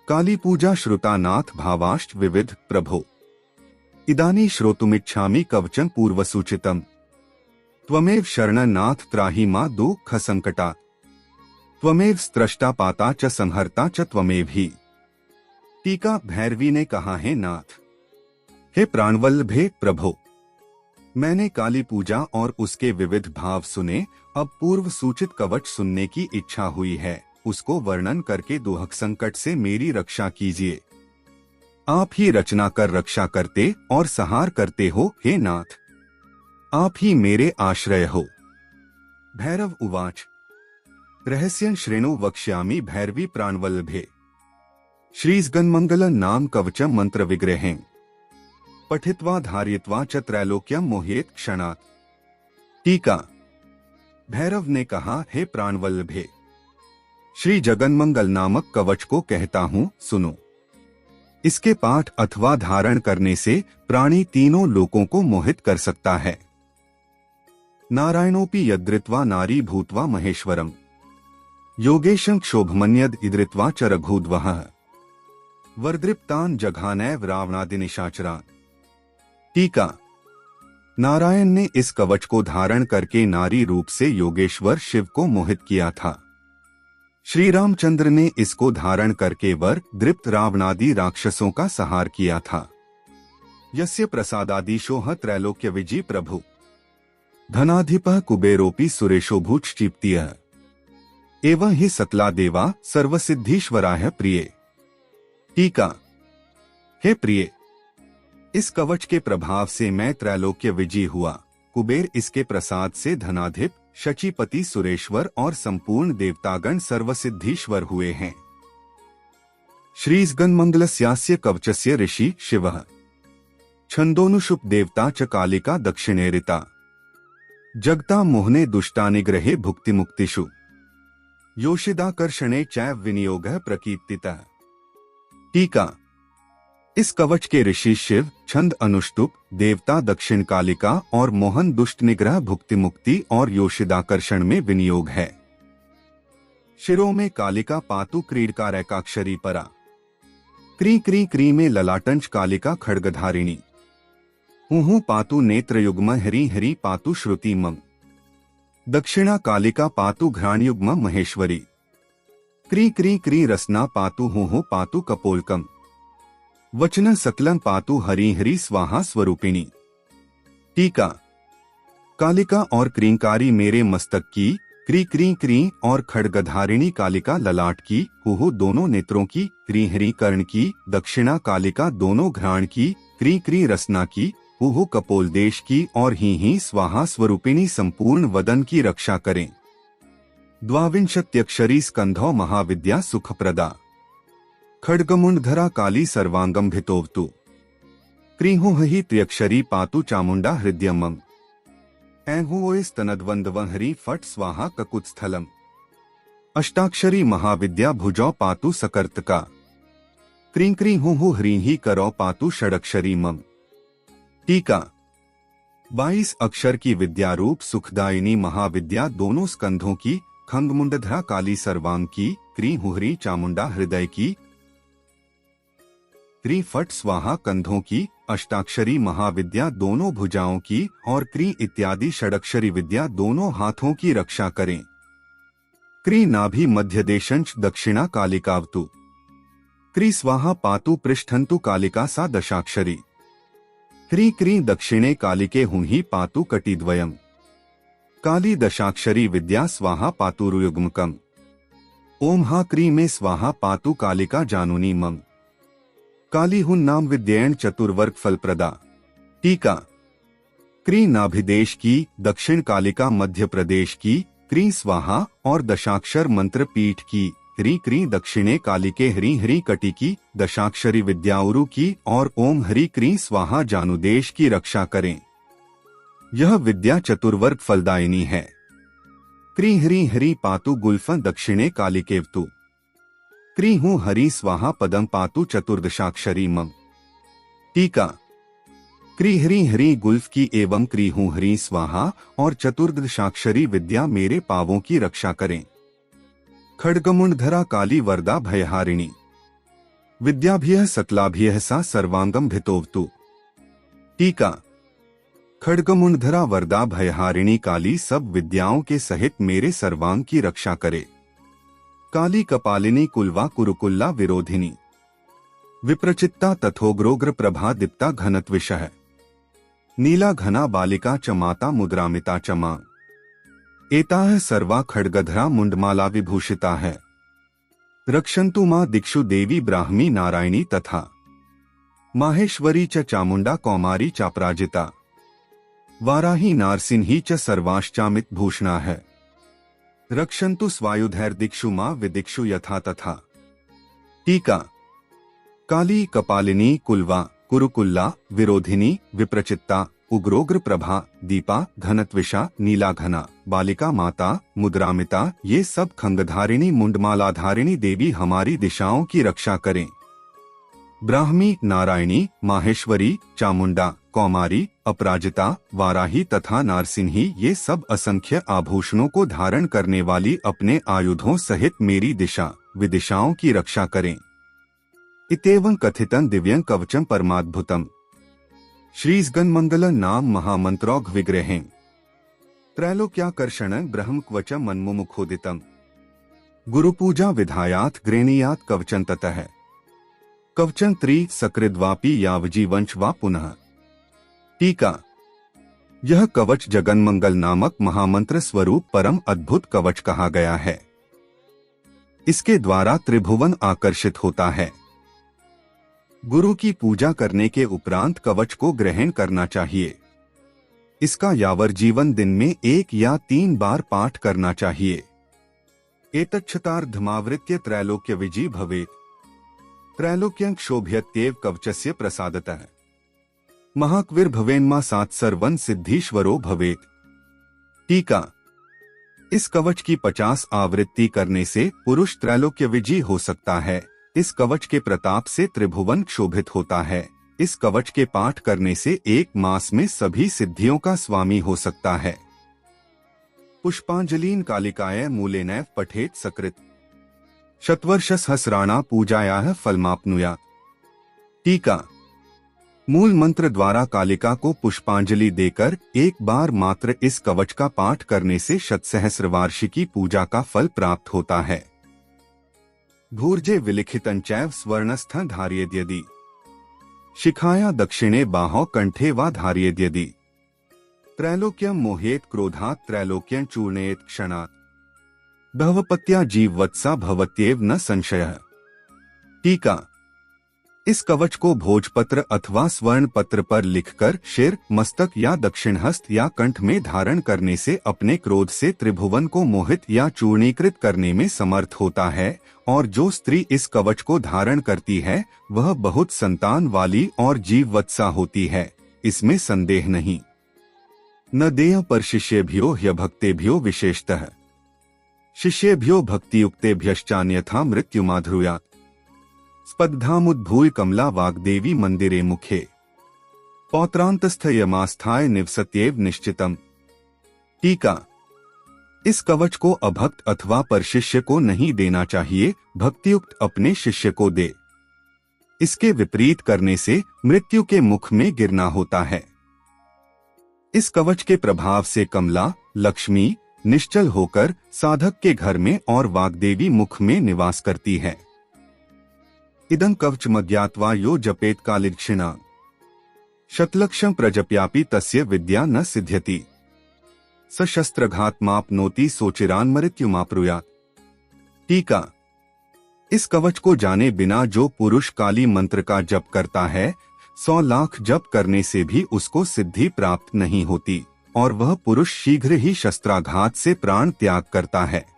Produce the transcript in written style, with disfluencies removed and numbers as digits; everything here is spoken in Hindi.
काली पूजा श्रुतानाथ भावाश्च विविध प्रभो। इदानी श्रोतुमिच्छामि कवचं पूर्वसूचितम्। त्वमेव शरणनाथ त्राहि मा दुःख संकटात्। त्वमेव स्त्रष्टा पाता च संहर्ता च त्वमेव ही। टीका। भैरवी ने कहा है नाथ, हे प्राणवल्लभे प्रभो, मैंने काली पूजा और उसके विविध भाव सुने, अब पूर्व सूचित कवच सुनने की इच्छा हुई है, उसको वर्णन करके दुख संकट से मेरी रक्षा कीजिए। आप ही रचना कर रक्षा करते और सहार करते हो हे नाथ, आप ही मेरे आश्रय हो। भैरव उवाच। रहस्यं शृणु वक्ष्यामि भैरवी प्राणवल्लभे। श्रीसगन्मंगलं नाम कवचं मंत्र विग्रहें। पठित्वा धारयित्वा च त्रैलोक्यं मोह्येत क्षणात्। टीका। भैरव ने कहा, हे प्राणवल्लभे, श्री जगन्मंगल नामक कवच को कहता हूँ, सुनो। इसके पाठ अथवा धारण करने से प्राणी तीनों लोकों को मोहित कर सकता है। नारायणोपि यद्रित्वा नारी भूत्वा महेश्वरम। योगेशं क्षोभमन्यद इद्रित्वा च रघुद्वः। वर्दृप्तान जघानैव रावणादिनिशाचरान्। टीका। नारायण ने इस कवच को धारण करके नारी रूप से योगेश्वर शिव को मोहित किया था। श्री रामचंद्र ने इसको धारण करके वर दृप्त रावणादि राक्षसों का संहार किया था। यस्य प्रसादादिशोह त्रैलोक्य विजय प्रभु। धनाधिपः कुबेरोपि सुरेशो भूक्षिप्तियः। एवं ही सकला देवा सर्वसिद्धीश्वराय प्रिय। टीका। हे प्रिय, इस कवच के प्रभाव से मैं त्रैलोक्य विजयी हुआ। कुबेर इसके प्रसाद से धनाधिप, शचीपति सुरेश्वर और संपूर्ण देवतागण सर्वसिद्धीश्वर हुए हैं। श्रीसगन्मंगलस्यास्य कवचस्य ऋषि शिवः। छंदोनुषुप देवता च कालिका दक्षिणेरिता। जगता मोहने दुष्टानिग्रहे भुक्ति मुक्तिषु। योषिदाकर्षणे चैव विनियोगः प्रकीर्तितः। टीका। इस कवच के ऋषि शिव, छंद अनुष्टुप देवता दक्षिण कालिका और मोहन दुष्ट निग्रह भुक्ति मुक्ति और योषिदाकर्षण में विनियोग है। शिरों में कालिका पातु क्रीडकार एकाक्षरी परा। क्री क्री क्री में ललाटंच कालिका खड्गधारिणी। हुहु पातु नेत्र युग्म हरि हरि पातु श्रुति मम। दक्षिणा कालिका पातु घ्राणयुग्म महेश्वरी। क्री क्री क्री रसना पातु हुहु पातु कपोलकम। वचन सकलं पातु हरि हरि स्वाहा स्वरूपिणी। टीका। कालिका और क्रींकारी मेरे मस्तक की, क्री क्री क्री और खड्गधारिणी कालिका ललाट की, हुहु दोनों नेत्रों की, क्री हरि कर्ण की, दक्षिणा कालिका दोनों घ्राण की, क्री क्री रसना की, हुहु कपोल देश की और ही स्वाहा स्वरूपिणी संपूर्ण वदन की रक्षा करें। द्वाविंशत्यक्षरी स्कंधो महाविद्या सुखप्रदा। खड्गमुंडधरा काली सर्वांगम भितोवतु। क्रीहुहि त्र्यक्षरी पातु चामुंडा हृदयमम। ऐहुओस्तनद्वंद्वहरि फट स्वाहा ककुत्स्थलम। अष्टाक्षरी महाविद्या भुजौ पातु सकर्तका। क्रीं क्रीं हुहु ह्रीं करौ पातु षडक्षरी मम। टीका। 22 अक्षर की विद्यारूप सुखदायिनी महाविद्या दोनों स्कंधों की, खंगमुंडधरा काली सर्वांग की, क्री हुहरी चामुंडा हृदय की, क्री फट स्वाहा कंधों की, अष्टाक्षरी महाविद्या दोनों भुजाओं की और क्री इत्यादि षडक्षरी विद्या दोनों हाथों की रक्षा करें। क्री नाभि मध्य देशंच दक्षिणा कालिकावतु। क्री स्वाहा पातु पृष्ठंतु कालिका सा दशाक्षरी। क्री क्री दक्षिणे कालिके हुंहि पातु कटिद्वयम्। काली दशाक्षरी विद्या स्वाहा पातुरुयुग्मकम्। ओम हा क्री में स्वाहा पातु कालिका जानुनी मम। काली हुन नाम विद्येन चतुर्वर्ग फलप्रदा। टीका। क्री नाभिदेश की, दक्षिण कालिका मध्य प्रदेश की, क्री स्वाहा और दशाक्षर मंत्र पीठ की, ह्री क्री दक्षिणे कालिके हरि हरि कटी की, दशाक्षरी विद्याउरु की और ओम हरि क्री स्वाहा जानुदेश की रक्षा करें। यह विद्या चतुर्वर्ग फलदायिनी है। क्री हरि हरि पातु गुल्फं दक्षिणे कालिकेवतु। क्री हूँ हरि स्वाहा पदम पातु चतुर्दशाक्षरी मम। टीका। क्री हरि हरि गुल्फ की एवं क्री हूँ हरि स्वाहा और चतुर्दशाक्षरी विद्या मेरे पावों की रक्षा करें। खड्गमुंडधरा काली वरदा भयहारिणी। विद्याभ्यः सकलाभ्यः सा सर्वांगम भितोवतु। टीका। खड्गमुंडधरा वरदा भयहारिणी काली सब विद्याओं के सहित मेरे सर्वांग की रक्षा करे। काली कपालिनी कुलवा कुरुकुल्ला विरोधिनी। विप्रचित्ता तथोग्रोग्र प्रभा दीप्ता घनत्विषः। नीला घना बालिका च माता मुद्रामिता च मां। एताः सर्वा खड्गधरा मुंडमाला विभूषिता है। रक्षन्तु मां दिक्षु देवी ब्राह्मी नारायणी तथा माहेश्वरी च चामुंडा कौमारी चापराजिता। वाराही नारसिंही च सर्वाश्चामित भूषणा है। रक्षन्तु स्वायुधैर्दिक्षु मां विदिक्षु यथा तथा। टीका। काली कपालिनी कुलवा कुरुकुल्ला विरोधिनी विप्रचित्ता उग्रोग्र प्रभा दीपा घनत्विषा नीला घना बालिका माता मुद्रामिता ये सब खंगधारिणी मुंडमालाधारिणी देवी हमारी दिशाओं की रक्षा करें। ब्राह्मी नारायणी माहेश्वरी चामुंडा कौमारी अपराजिता वाराही तथा नारसिंही ये सब असंख्य आभूषणों को धारण करने वाली अपने आयुधों सहित मेरी दिशा विदिशाओं की रक्षा करें। इत्येवं कथितं दिव्यं कवचं परमाद्भुतम्। श्रीस्गन्मंगल नाम महामंत्रौघ विग्रहें त्रैलोक्याकर्षण ब्रह्म क्वचं मन्मुमुखोदितम्। गुरुपूजा विधायात् गृह्णीयात् कवचं ततः। कवचं त्रि सकृद्वापि यावजीवंश वा पुनः। टीका। यह कवच जगन्मंगल नामक महामंत्र स्वरूप परम अद्भुत कवच कहा गया है। इसके द्वारा त्रिभुवन आकर्षित होता है। गुरु की पूजा करने के उपरांत कवच को ग्रहण करना चाहिए। इसका यावर जीवन दिन में 1 या 3 बार पाठ करना चाहिए। एतच्छतार्धमावृत्य त्रैलोक्य विजयी भवेत्। त्रैलोक्यं क्षोभ्यत्येव कवचस्य प्रसादतः। महाक्विर्भवेन्मा सात् सर्वं सिद्धीश्वरो भवेत्। टीका। इस कवच की 50 आवृत्ति करने से पुरुष त्रैलोक्य विजयी हो सकता है। इस कवच के प्रताप से त्रिभुवन क्षोभित होता है। इस कवच के पाठ करने से 1 मास में सभी सिद्धियों का स्वामी हो सकता है। पुष्पांजलिन कालिकाय मूलेनैव पठेत सकृत शतवर्षसहस्राणा पूजायाः फलमाप्नुयात्। टीका। मूल मंत्र द्वारा कालिका को पुष्पांजलि देकर 1 बार मात्र इस कवच का पाठ करने से शतसहस्र वार्षिकी पूजा का फल प्राप्त होता है। भूर्जे विलिखितं चैव स्वर्णस्थं धारयेद्यदि। शिखाया दक्षिणे बाहौ कंठे वा धारयेद्यदि। त्रैलोक्यं मोहेत क्रोधात् त्रैलोक्यं चूर्णयेत क्षणात्। भवपत्या जीववत्सा भवत्येव न संशयः। टीका। इस कवच को भोजपत्र अथवा स्वर्ण पत्र पर लिखकर शिर मस्तक या दक्षिणहस्त या कंठ में धारण करने से अपने क्रोध से त्रिभुवन को मोहित या चूर्णीकृत करने में समर्थ होता है। और जो स्त्री इस कवच को धारण करती है वह बहुत संतान वाली और जीववत्सा होती है, इसमें संदेह नहीं। न देह पर शिष्येभ्यो ह्यभक्तेभ्यो विशेषतः। शिष्येभ्यो भक्तियुक्तेभ्यश्चान्यथा मृत्युमाधुर्यात्। स्पग्धामुद्भूय कमला वाग्देवी मंदिरे मुखे। पौत्रांतस्थ यमास्थाय निवसत्येव निश्चितम्। टीका। इस कवच को अभक्त अथवा परशिष्य को नहीं देना चाहिए, भक्तियुक्त अपने शिष्य को दे। इसके विपरीत करने से मृत्यु के मुख में गिरना होता है। इस कवच के प्रभाव से कमला लक्ष्मी निश्चल होकर साधक के घर में और वाग्देवी मुख में निवास करती है। इदं कवचमज्ञात्वा यो जपेत कालिक्षिणा शतलक्षं प्रजप्यापि तस्य विद्या न सिद्ध्यति। सशस्त्रघातमाप्नोति सोचिरान मृत्युमाप्नुयात्। टीका। इस कवच को जाने बिना जो पुरुष काली मंत्र का जप करता है 100 लाख जप करने से भी उसको सिद्धि प्राप्त नहीं होती और वह पुरुष शीघ्र ही शस्त्राघात से प्राण त्याग करता है।